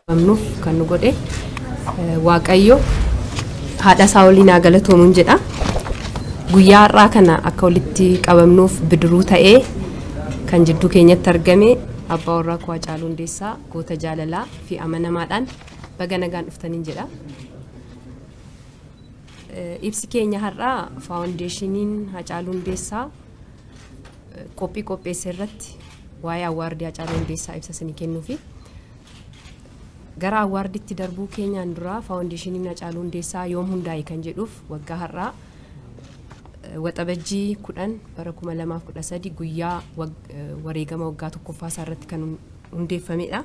Mamnuuf kan nu godhe Waaqayyo haadha isaa waliin haa galatoomu jedha. Guyyaa har'aa kana akka walitti qabamnuuf bidiruu ta'ee kan jidduu keenyatti argame abbaa warraa koo Hacaaluu Hundeessaa goota jaalalaa fi amanamaadhaan baga nagaan dhuftaniin jedha. Ibsi keenya har'aa faawundeeshiniin Hacaaluu Hundeessaa qophii qopheesse irratti waa'ee awwaardii Hacaaluu Hundeessaa ibsa isinii kennuufi gara awwaardiitti darbuu keenyaan dura faawundeeshiniin Hacaaluu Hundeessaa yoom hundaa'e kan jedhuuf waggaa har'aa waxabajjii 10 bara 2013 guyyaa wareegama waggaa tokkoffaa isaa irratti kan hundeeffamedha.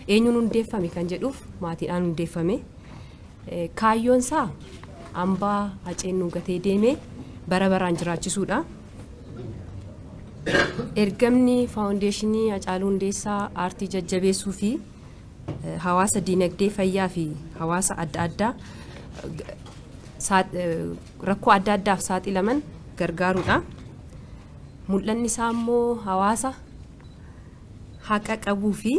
Eenyuun hundeeffame kan jedhuuf maatiidhaan hundeeffame. Kaayyoon isaa hambaa haceenuu gatee deemee bara baraan jiraachisuudha. Ergamni faawundeeshinii Hacaaluu Hundeessaa aartii jajjabeessuu fi hawaasa diinagdee fayyaa fi hawaasa adda addaa rakkoo adda addaaf saaxilaman gargaaruudha. Mul'anni isaa immoo hawaasa haqa qabuu fi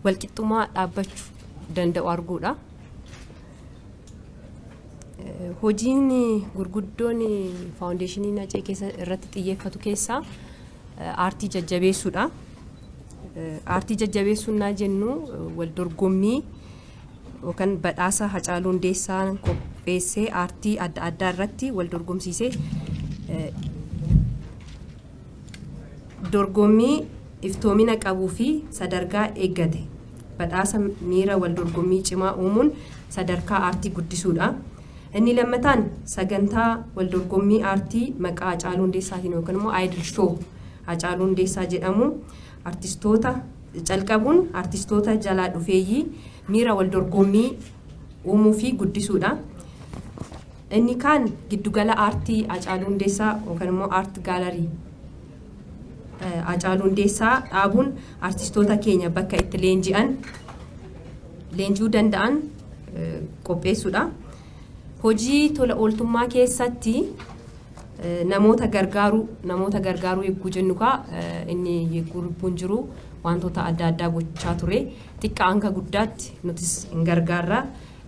walqixxummaa dhaabbachuu danda'u arguudha. Hojiin gurguddoon faawundeeshiniin Hacee keessa irratti xiyyeeffatu keessaa aartii jajjabeessuudha. Aartii jajjabeessuun naa jennu wal dorgommii yookaan badhaasa Hacaaluu Hundeessaa qopheessee aartii adda addaa irratti wal dorgomsiisee dorgommii iftoomina qabuu fi sadarkaa eeggate badhaasa miira wal dorgommii cimaa uumuun sadarkaa aartii guddisuudha. Inni lammataan sagantaa wal dorgommii aartii maqaa Hacaaluu Hundeessaatiin yookaan immoo Idol Show Hacaaluu Hundeessaa jedhamu artistoota calqabuun artistoota jalaa dhufeeyyii miira wal dorgommii uumuu fi guddisuudha. Inni kaan giddugala aartii Hacaaluu Hundeessaa yookaan immoo Art Gallery Hacaaluu Hundeessaa dhaabuun artistoota keenya bakka itti leenji'uu danda'an qopheessuudha. Hojii tola ooltummaa keessatti namoota gargaaruu eeguu jennukaa inni eeguu lubbuun jiru wantoota adda addaa gochaa ture xiqqaa hanga guddaatti nutis hin gargaarra.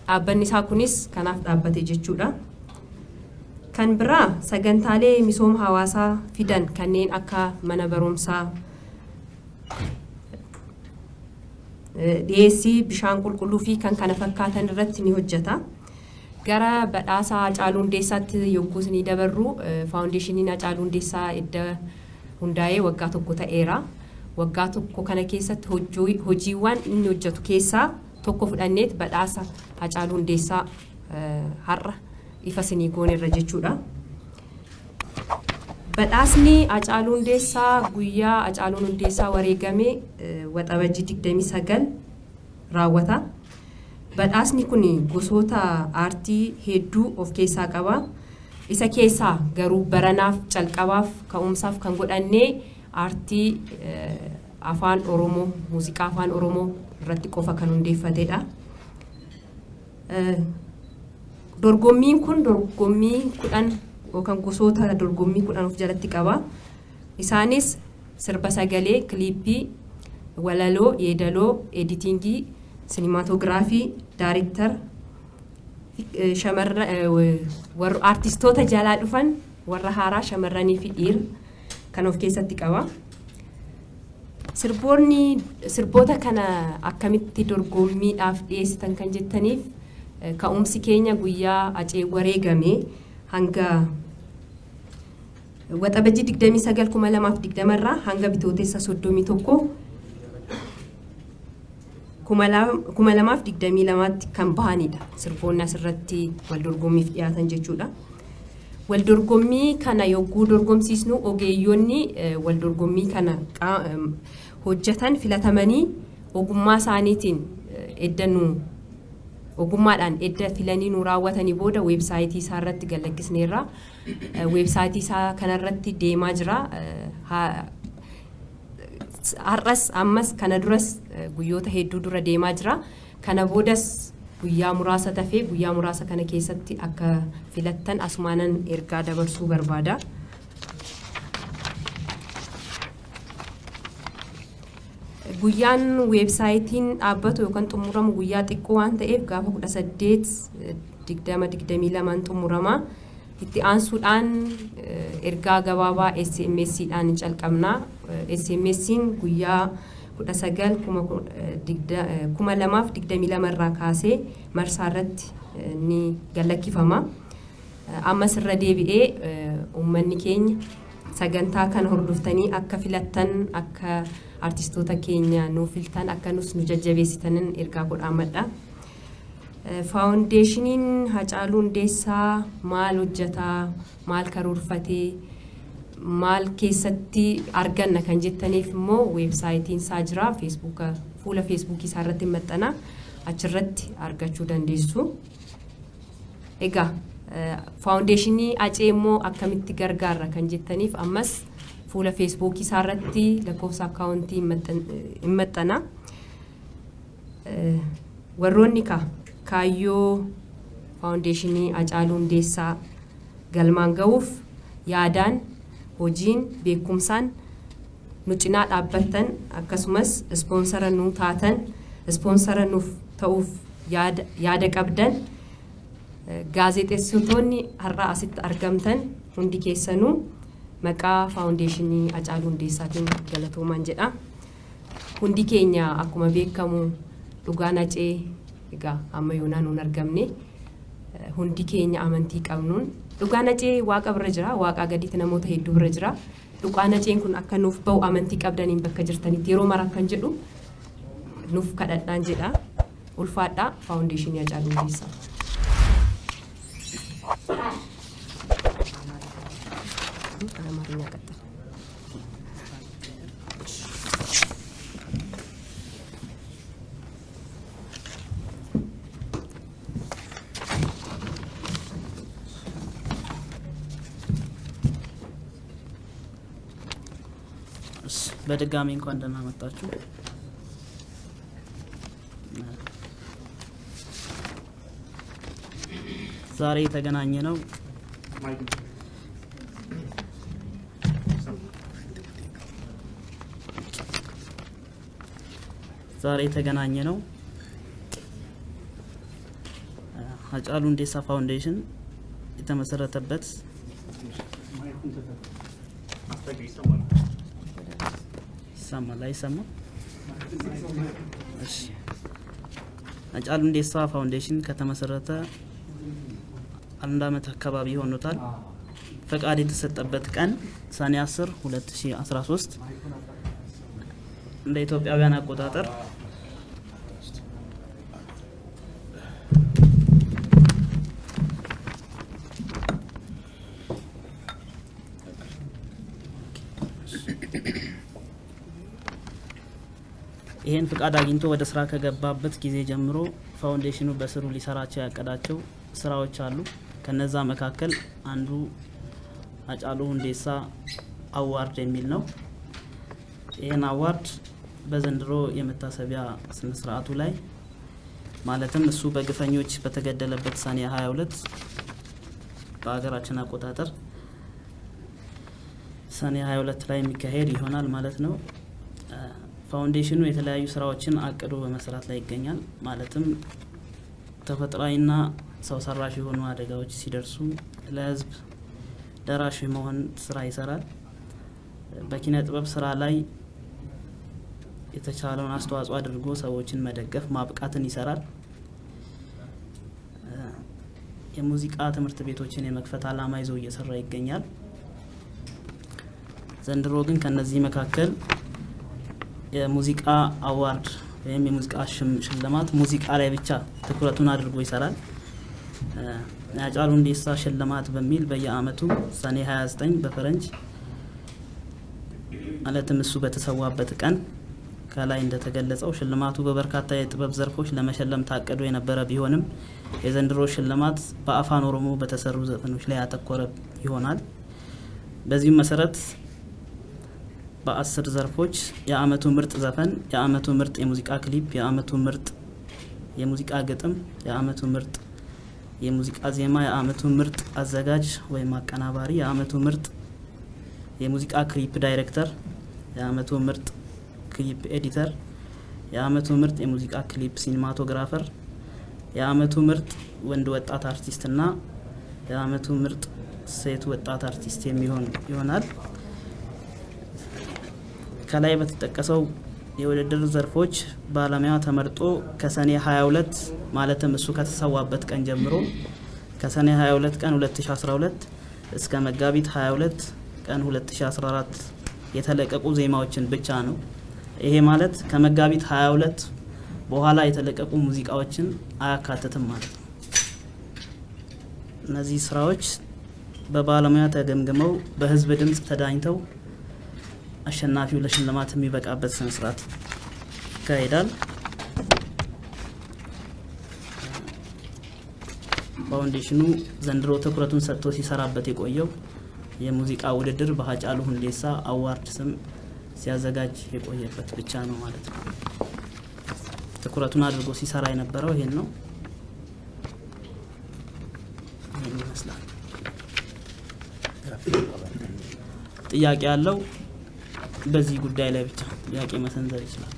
Dhaabbanni isaa kunis kanaaf dhaabbate jechuudha. Kan biraa sagantaalee misooma hawaasaa fidan kanneen akka mana barumsaa, dhiyeessii bishaan qulqulluu fi kan kana fakkaatan irratti ni hojjeta. Gara badhaasa Hacaaluu Hundeessaatti yogguu isinii dabarru faawundeeshiniin Hacaaluu Hundeessaa edda hundaa'ee waggaa tokko ta'eera. Waggaa tokko kana keessatti hojiiwwan inni hojjetu keessaa tokko fudhanneet badhaasa Hacaaluu Hundeessaa har'a ifa isinii goonerra jechuudha. Badhaasni Hacaaluu Hundeessaa guyyaa Hacaaluun Hundeessaa wareegame waxabajjii 29 raawwata. Badhaasni kun gosoota aartii hedduu of keessaa qaba. Isa keessaa garuu baranaaf calqabaaf ka'umsaaf kan godhannee aartii afaan Oromoo, muuziqaa afaan Oromoo irratti qofa kan hundeeffatedha. Dorgommiin kun dorgommii 10 yookaan gosoota dorgommii 10 of jalatti qaba. Isaanis sirba sagalee, kiliippii, walaloo, yeedaloo, editingii, sinematogiraafii, daareektar, warra artistoota jalaa dhufan warra haaraa shamarranii fi dhiira kan of keessatti qaba. Sirboota kana akkamitti dorgommiidhaaf dhiyeessitan kan jettaniif ka'umsi keenya guyyaa Hacee wareegame hanga waxabajjii 29 2020 irraa hanga bitootessa 31 2022tti kan bahanidha. Sirboonni asirratti wal dorgommiif dhiyaatan jechuudha. Wal dorgommii kana yogguu dorgomsiisnu ogeeyyoonni wal dorgommii kana hojjetan filatamanii ogummaa isaaniitiin ogummaadhaan edda filanii nu raawwatanii booda weebsaayitii isaa irratti gallakkisneerra. Weebsaayitii isaa kanarratti deemaa jira. Har'as ammas kana duras guyyoota hedduu dura deemaa jira. Kana boodas guyyaa muraasa tafee guyyaa muraasa kana keessatti akka filattan asumaanan ergaa dabarsuu barbaada. guyyaan weebsaayitiin dhaabbatu yookaan xumuramu guyyaa xiqqoo waan ta'eef gaafa 18/20/22 xumurama. Itti aansuudhaan ergaa gabaabaa SMS'dhaan calqabna. SMS'n guyyaa 19/2022 irraa kaasee marsaa irratti ni galakkifama. Ammas irra deebi'ee uummanni keenya sagantaa kana hordoftanii akka filattan akka artistoota keenya nu filtan akka nus nu jajjabeessitanin ergaa godhaamadha. Faawundeeshiniin Hacaaluu Hundeessaa maal hojjetaa, maal karoorfatee, maal keessatti arganna kan jettaniif immoo weebsaayitiin isaa jira. Fuula feesbuukii isaa irratti maxxana, achirratti argachuu dandeessu. Egaa faawundeeshinii Acee immoo akkamitti gargaara kan jettaniif ammas fuula feesbuukii isaa irratti lakkoofsa akkaawuntii hin maxxana. Warroonni kaayyoo faawundeeshinii Hacaaluu Hundeessaa galmaan ga'uuf yaadaan, hojiin, beekumsaan nu cinaa dhaabbattan akkasumas ispoonsara nu taatan, ispoonsara nuuf ta'uuf yaada qabdan gaazexeessitoonni har'a asitti argamtan hundi keessanuu maqaa faawundeeshinii Hacaaluu Hundeessaatiin galatoomaa jedha. Hundi keenya akkuma beekamu dhugaan Acee egaa amma yoonaan hin argamne hundi keenya amantii qabnuun dhugaan Acee waaqa bira jira, waaqa gadiitti namoota hedduu bira jira. Dhugaan Aceen kun akka nuuf ba'u amantii qabdaniin bakka jirtanitti yeroo maraa kan jedhu nuuf kadhadhaan jedha. Ulfaadhaa faawundeeshinii Hacaaluu Hundeessaa. በድጋሚ እንኳን ደህና መጣችሁ። ዛሬ የተገናኘነው Hacaaluu Hundeessaa ፋውንዴሽን የተመሰረተበት Hacaaluu Hundeessaa ፋውንዴሽን ከተመሰረተ 1 ዓመት አካባቢ ሆኖታል። ፈቃድ የተሰጠበት ቀን ሰኔ 10 2013 እንደ ኢትዮጵያውያን አቆጣጠር ይሄን ፍቃድ አግኝቶ ወደ ስራ ከገባበት ጊዜ ጀምሮ ፋውንዴሽኑ በስሩ ሊሰራቸው ያቀዳቸው ስራዎች አሉ። ከነዛ መካከል አንዱ Hacaaluu Hundeessaa አዋርድ የሚል ነው። ይሄን አዋርድ በዘንድሮ የመታሰቢያ ስነ ስርዓቱ ላይ ማለትም እሱ በግፈኞች በተገደለበት ሰኔ 22 በአገራችን አቆጣጠር ሰኔ 22 ላይ የሚካሄድ ይሆናል ማለት ነው። ፋውንዴሽኑ የተለያዩ ስራዎችን አቅዶ በመስራት ላይ ይገኛል። ማለትም ተፈጥሯዊና ሰው ሰራሽ የሆኑ አደጋዎች ሲደርሱ ለህዝብ ደራሽ መሆን ስራ ይሰራል። በኪነ ጥበብ ስራ ላይ የተቻለውን አስተዋጽኦ አድርጎ ሰዎችን መደገፍ ማብቃትን ይሰራል። የሙዚቃ ትምህርት ቤቶችን የመክፈት አላማ ይዞ እየሰራ ይገኛል። ዘንድሮ ግን ከነዚህ መካከል የሙዚቃ አዋርድ ወይም የሙዚቃ ሽልማት ሙዚቃ ላይ ብቻ ትኩረቱን አድርጎ ይሰራል። Hacaaluu Hundeessaa ሽልማት በሚል በየአመቱ ሰኔ 29 በፈረንጅ ማለትም እሱ በተሰዋበት ቀን ከላይ እንደተገለጸው ሽልማቱ በበርካታ የጥበብ ዘርፎች ለመሸለም ታቀዶ የነበረ ቢሆንም የዘንድሮ ሽልማት በአፋን ኦሮሞ በተሰሩ ዘፈኖች ላይ ያተኮረ ይሆናል። በዚህም መሰረት በ10 ዘርፎች የአመቱ ምርጥ ዘፈን፣ የአመቱ ምርጥ የሙዚቃ ክሊፕ፣ የአመቱ ምርጥ የሙዚቃ ግጥም፣ የአመቱ ምርጥ የሙዚቃ ዜማ፣ የአመቱ ምርጥ አዘጋጅ ወይም አቀናባሪ፣ የአመቱ ምርጥ የሙዚቃ ክሊፕ ዳይሬክተር፣ የአመቱ ምርጥ ክሊፕ ኤዲተር፣ የአመቱ ምርጥ የሙዚቃ ክሊፕ ሲኒማቶግራፈር፣ የአመቱ ምርጥ ወንድ ወጣት አርቲስትና የአመቱ ምርጥ ሴት ወጣት አርቲስት የሚሆን ይሆናል። ከላይ በተጠቀሰው የውድድር ዘርፎች ባለሙያ ተመርጦ ከሰኔ 22 ማለትም እሱ ከተሰዋበት ቀን ጀምሮ ከሰኔ 22 ቀን 2012 እስከ መጋቢት 22 ቀን 2014 የተለቀቁ ዜማዎችን ብቻ ነው። ይሄ ማለት ከመጋቢት 22 በኋላ የተለቀቁ ሙዚቃዎችን አያካትትም ማለት ነው። እነዚህ ስራዎች በባለሙያ ተገምግመው በህዝብ ድምጽ ተዳኝተው አሸናፊው ለሽልማት የሚበቃበት ስነ ስርዓት ይካሄዳል። ፋውንዴሽኑ ዘንድሮ ትኩረቱን ሰጥቶ ሲሰራበት የቆየው የሙዚቃ ውድድር በሃጫሉ ሁንዴሳ አዋርድ ስም ሲያዘጋጅ የቆየበት ብቻ ነው ማለት ነው። ትኩረቱን አድርጎ ሲሰራ የነበረው ይሄን ነው። ይሄን ይመስላል። ጥያቄ ያለው በዚህ ጉዳይ ላይ ብቻ ጥያቄ መሰንዘር ይችላል።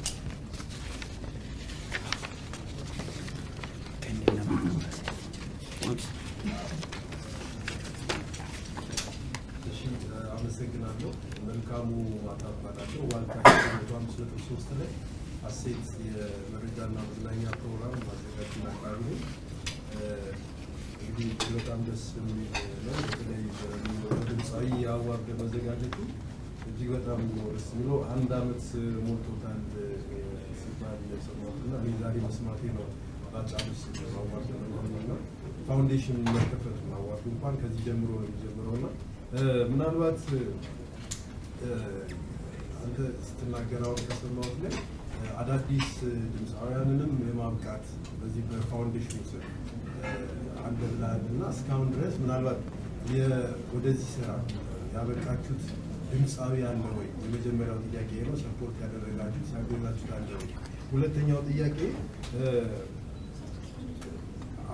አመሰግናለሁ። መልካሙ አታባላቸው ዋልታ 5.3 ላይ አሴት የመረጃና መዝናኛ ፕሮግራም ማዘጋጅና አቅራቢ ነው። እንግዲህ በጣም ደስ የሚል ነው። በተለይ በድምፃዊ አዋርድ መዘጋጀቱ እጅግ በጣም ነው ደስ የሚለው። አንድ አመት ሞልቶታል ሲባል ሰማሁትና እኔ ዛሬ መስማቴ ነው። ባጫሉስ አዋርድ ነውና ፋውንዴሽን መከፈቱ አዋርዱ እንኳን ከዚህ ጀምሮ ነው የሚጀምረውና ምናልባት አንተ ስትናገረው ከሰማሁት ላይ አዳዲስ ድምፃውያንንም የማብቃት በዚህ በፋውንዴሽኑ ስር አንድ ብላልና እስካሁን ድረስ ምናልባት ወደዚህ ስራ ያበቃችሁት ድምፃዊ ያለ ወይ? የመጀመሪያው ጥያቄ ነው። ሰፖርት ያደረጋችሁት ያገዛችሁት አለ ወይ? ሁለተኛው ጥያቄ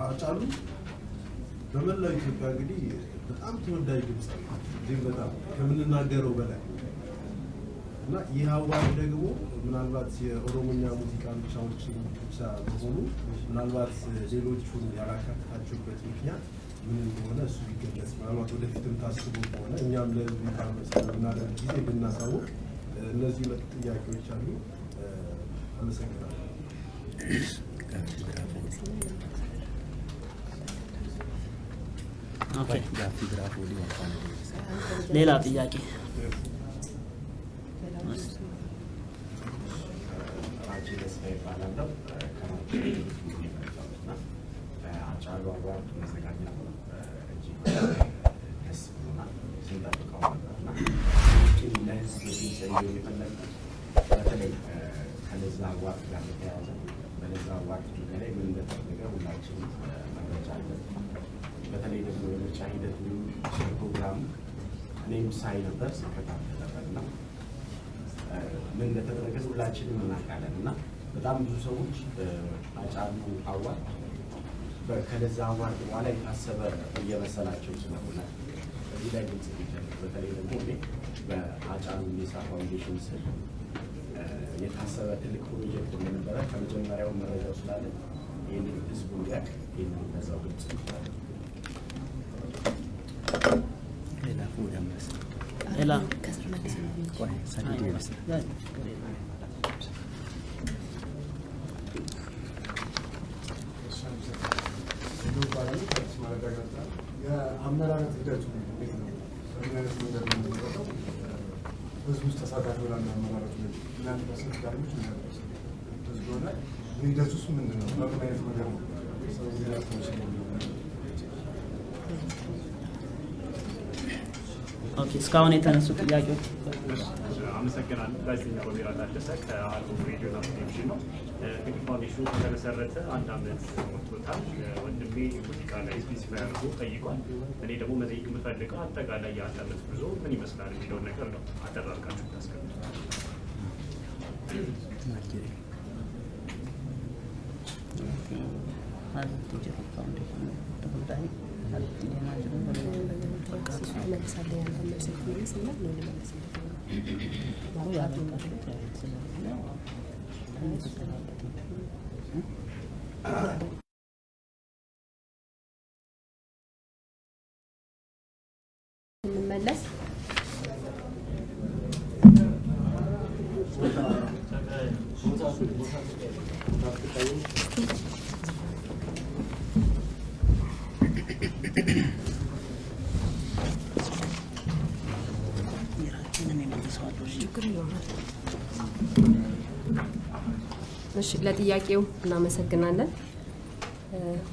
ሃጫሉ በመላው ኢትዮጵያ እንግዲህ በጣም ተወዳጅ ድምፃዊ እጅግ በጣም ከምንናገረው በላይ እና ይህ አዋርድ ደግሞ ምናልባት የኦሮሞኛ ሙዚቃ ብቻዎችን ብቻ በሆኑ ምናልባት ሌሎቹን ያላካተታችሁበት ምክንያት ምን እንደሆነ እሱ ቢገለጽ፣ ምናልባት ወደፊትም ታስቡ ከሆነ እኛም ለህዝቡ በምናደርግ ጊዜ ብናሳውቅ። እነዚህ ሁለት ጥያቄዎች አሉ። አመሰግናለሁ። ሌላ ጥያቄ? ሃጫሉ አዋርድ መዘጋጃ እጅግ ደስ ብሎናል። ስንጠብቀው ነበርና ለህዝብ ሲሰየው የፈለግነው በተለይ ከለዛ አዋርድ ጋር የተያያዘ በለዛ አዋርድ ዙሪያ ላይ ምን እንደተደረገ ሁላችንም መረጃ አለን። በተለይ ደግሞ የምርጫ ሂደት ፕሮግራሙ እኔም ሳይ ነበር፣ ስከታተል ነበር እና ምን እንደተደረገ ሁላችንም እናውቃለን እና በጣም ብዙ ሰዎች ሃጫሉ አዋርድ ከለዛ አዋርድ በኋላ የታሰበ እየመሰላቸው ስለሆነ እዚህ ላይ ግልጽ ይቻላል። በተለይ ደግሞ እኔ በሃጫሉ ሁንዴሳ ፋውንዴሽን ስር የታሰበ ትልቅ ፕሮጀክት እንደነበረ ከመጀመሪያው መረጃው ስላለ ይህንን ህዝቡ እንዲያውቅ ይህንን በዛው ግልጽ ይቻላል። ሌላ የአመራረት ሂደቱ እንዴት ነው? በምን አይነት መንገድ ነው የሚመጣው? ህዝብ ውስጥ ተሳታፊ ሆናል። አመራረቱ ላይ እናንተ በስልክ ጋርሞች እናደርስ ህዝብ ሆነ ሂደቱ ውስጥ ምንድን ነው? በምን አይነት መንገድ ነው ሰው ሊያስመስ ነው? ኦኬ፣ እስካሁን የተነሱ ጥያቄዎች? አመሰግናለሁ። ጋዜጠኛ ወሚራ ታደሰ ከአልቦ ሬዲዮና ቴሌቪዥን ነው። እንግዲህ ፋውንዴሽኑ ከተመሰረተ አንድ አመት ሞልቶታል። ወንድሜ ሙዚቃ ላይ ስፔሲፋይ አድርጎ ጠይቋል። እኔ ደግሞ መጠየቅ የምፈልገው አጠቃላይ የአንድ አመት ጉዞ ምን ይመስላል የሚለውን ነገር ነው። አደራርጋችሁ ታስቀምጡ። እንመለስ። እሺ ለጥያቄው እናመሰግናለን።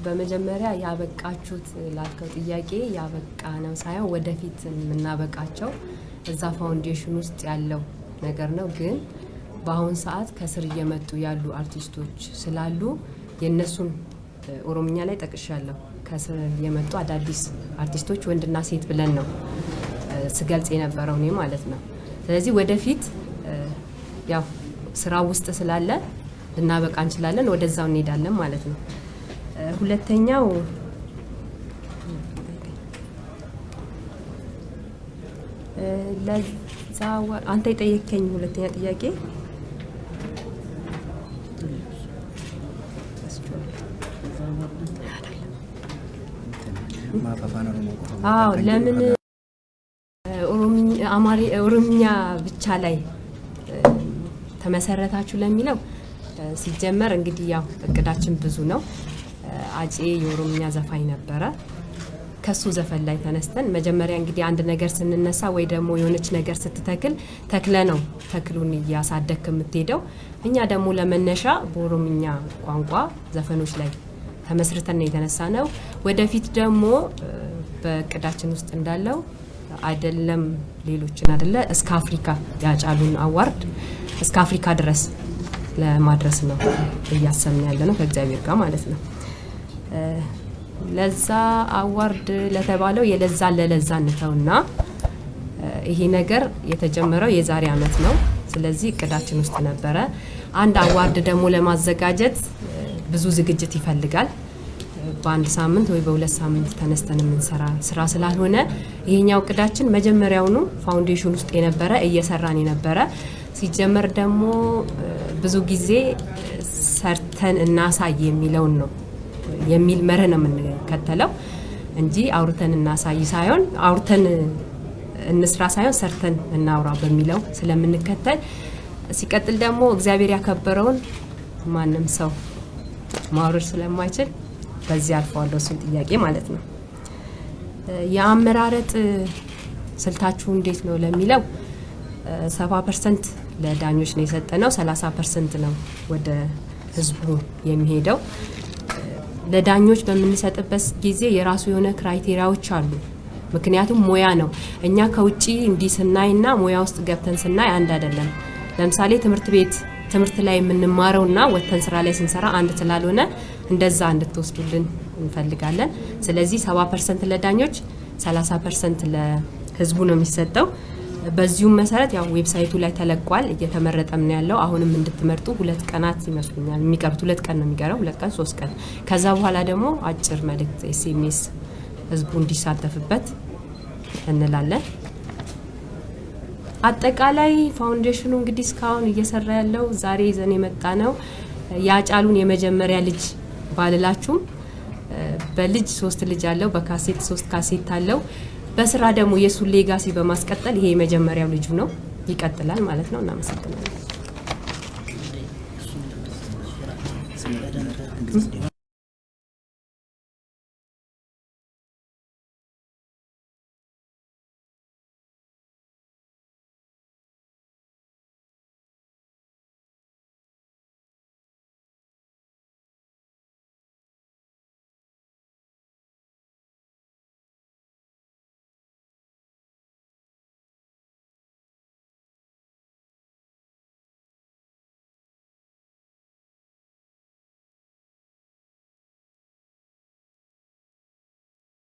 በመጀመሪያ ያበቃችሁት ላልከው ጥያቄ ያበቃ ነው ሳይሆን ወደፊት የምናበቃቸው እዛ ፋውንዴሽን ውስጥ ያለው ነገር ነው። ግን በአሁን ሰዓት ከስር እየመጡ ያሉ አርቲስቶች ስላሉ የነሱን ኦሮምኛ ላይ ጠቅሻለሁ። ከስር እየመጡ አዳዲስ አርቲስቶች ወንድና ሴት ብለን ነው ስገልጽ የነበረው እኔ ማለት ነው። ስለዚህ ወደፊት ያው ስራ ውስጥ ስላለ ልናበቃ እንችላለን፣ ወደዛው እንሄዳለን ማለት ነው። ሁለተኛው ለዛ አንተ የጠየከኝ ሁለተኛ ጥያቄ ለምን ኦሮምኛ ብቻ ላይ ተመሰረታችሁ ለሚለው ሲጀመር እንግዲህ ያው እቅዳችን ብዙ ነው። አፄ የኦሮምኛ ዘፋኝ ነበረ። ከሱ ዘፈን ላይ ተነስተን መጀመሪያ እንግዲህ አንድ ነገር ስንነሳ ወይ ደግሞ የሆነች ነገር ስትተክል ተክለ ነው ተክሉን እያሳደግክ የምትሄደው። እኛ ደግሞ ለመነሻ በኦሮምኛ ቋንቋ ዘፈኖች ላይ ተመስርተን ነው የተነሳ ነው። ወደፊት ደግሞ በእቅዳችን ውስጥ እንዳለው አይደለም ሌሎችን አይደለ እስከ አፍሪካ ያጫሉን አዋርድ እስከ አፍሪካ ድረስ ለማድረስ ነው እያሰብን ያለ ነው ከእግዚአብሔር ጋር ማለት ነው። ለዛ አዋርድ ለተባለው የለዛ ለለዛ እንተውና ይሄ ነገር የተጀመረው የዛሬ አመት ነው። ስለዚህ እቅዳችን ውስጥ ነበረ። አንድ አዋርድ ደግሞ ለማዘጋጀት ብዙ ዝግጅት ይፈልጋል። በአንድ ሳምንት ወይ በሁለት ሳምንት ተነስተን የምንሰራ ስራ ስላልሆነ ይሄኛው እቅዳችን መጀመሪያውኑ ፋውንዴሽን ውስጥ የነበረ እየሰራን የነበረ ሲጀመር ደግሞ ብዙ ጊዜ ሰርተን እናሳይ የሚለውን ነው የሚል መርህ ነው የምንከተለው እንጂ አውርተን እናሳይ ሳይሆን አውርተን እንስራ ሳይሆን ሰርተን እናውራ በሚለው ስለምንከተል ሲቀጥል ደግሞ እግዚአብሔር ያከበረውን ማንም ሰው ማውረድ ስለማይችል በዚህ አልፈዋለሁ እሱን ጥያቄ ማለት ነው። የአመራረጥ ስልታችሁ እንዴት ነው ለሚለው 70% ለዳኞች ነው የሰጠነው፣ 30% ነው ወደ ህዝቡ የሚሄደው። ለዳኞች በምንሰጥበት ጊዜ የራሱ የሆነ ክራይቴሪያዎች አሉ። ምክንያቱም ሙያ ነው። እኛ ከውጪ እንዲህ ስናይና ሙያ ውስጥ ገብተን ስናይ አንድ አይደለም። ለምሳሌ ትምህርት ቤት ትምህርት ላይ የምንማረውና ወተን ስራ ላይ ስንሰራ አንድ ስላልሆነ እንደዛ እንድትወስዱልን እንፈልጋለን። ስለዚህ 70% ለዳኞች 30% ለህዝቡ ነው የሚሰጠው። በዚሁም መሰረት ያው ዌብሳይቱ ላይ ተለቋል፣ እየተመረጠም ነው ያለው። አሁንም እንድትመርጡ 2 ቀናት ይመስሉኛል የሚቀሩት። 2 ቀን ነው የሚቀረው፣ 2 ቀን 3 ቀን። ከዛ በኋላ ደግሞ አጭር መልእክት ኤስኤምኤስ ህዝቡ እንዲሳተፍበት እንላለን። አጠቃላይ ፋውንዴሽኑ እንግዲህ እስካሁን እየሰራ ያለው ዛሬ ይዘን የመጣ ነው ያጫሉን የመጀመሪያ ልጅ ባልላችሁም በልጅ 3 ልጅ አለው፣ በካሴት 3 ካሴት አለው። በስራ ደግሞ የሱን ሌጋሲ በማስቀጠል ይሄ የመጀመሪያው ልጁ ነው፣ ይቀጥላል ማለት ነው። እናመሰግናለን።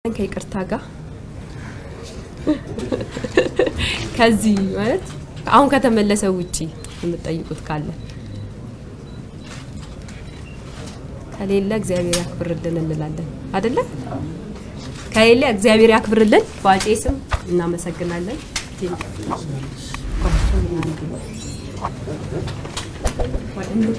ከይቅርታ ጋር ከዚህ ማለት አሁን ከተመለሰ ውጪ የምትጠይቁት ካለ ከሌለ እግዚአብሔር ያክብርልን እንላለን አይደለ? ከሌለ እግዚአብሔር ያክብርልን። በአፄ ስም እናመሰግናለን። ማለት ነው።